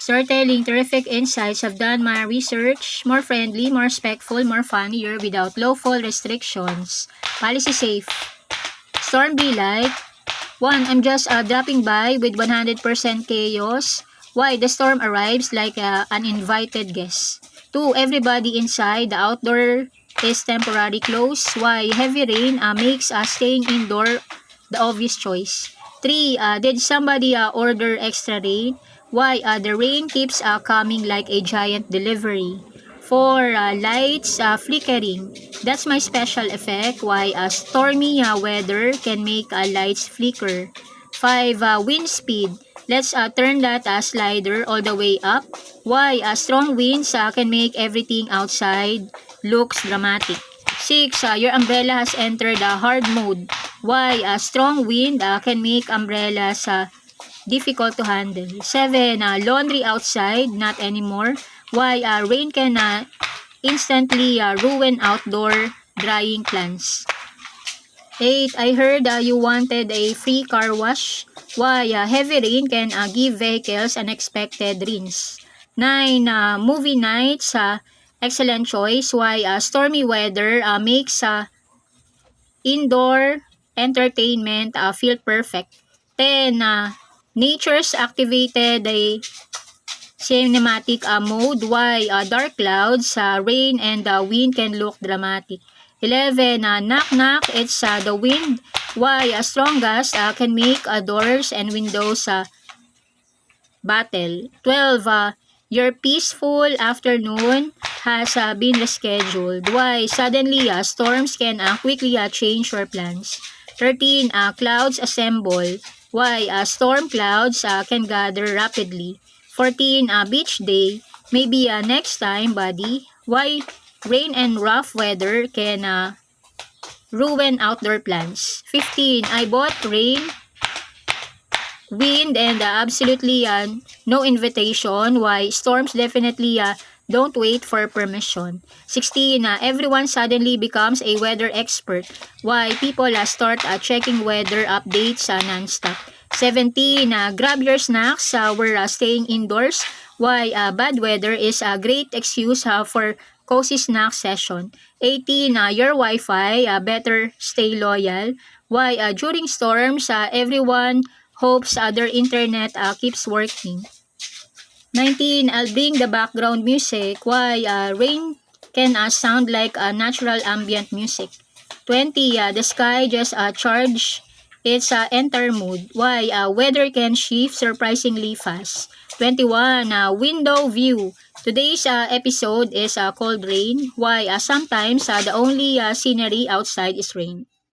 Storytelling, terrific insights. Have done my research. More friendly, more respectful, more funnier without lawful restrictions. Policy safe. Storm be like, 1. I'm just dropping by with 100% chaos. Why? The storm arrives like an invited guest. 2. Everybody inside. The outdoor is temporary closed. Why? Heavy rain makes staying indoor the obvious choice. 3. Did somebody order extra rain? Why? The rain keeps coming like a giant delivery. 4. Lights flickering. That's my special effect. Why? Stormy weather can make lights flicker. 5. Wind speed. Let's turn that slider all the way up. Why? Strong winds can make everything outside looks dramatic. 6. Your umbrella has entered hard mode. Why? Strong wind can make umbrellas difficult to handle. 7. Laundry outside, not anymore. Why? Rain can instantly ruin outdoor drying plans. 8. I heard you wanted a free car wash. Why? Heavy rain can give vehicles unexpected rinse. 9. Movie nights, excellent choice. Why? Stormy weather makes indoor entertainment feel perfect. 10. Nature's activated a cinematic mode. Why? Dark clouds, rain, and wind can look dramatic. 11. Knock knock, it's the wind. Why? Strong gusts can make doors and windows battle. 12. Your peaceful afternoon has been rescheduled. Why? Suddenly, storms can quickly change your plans. 13. Clouds assemble. Why? Storm clouds can gather rapidly. 14. Beach day. Maybe next time, buddy. Why? Rain and rough weather can ruin outdoor plans. 15. I bought rain, wind, and absolutely no invitation. Why? Storms definitely don't wait for permission. 16. Everyone suddenly becomes a weather expert. Why? People start checking weather updates non-stop. 17. Grab your snacks. We're staying indoors. Why? Bad weather is a great excuse for cozy snack session. 18. Your Wi-Fi. Better stay loyal. Why? During storms, everyone hopes their internet keeps working. 19. I'll bring the background music. Why? Rain can sound like natural ambient music. 20. The sky just charged its enter mood. Why? Weather can shift surprisingly fast. 21. Window view. Today's episode is called rain. Why? Sometimes the only scenery outside is rain.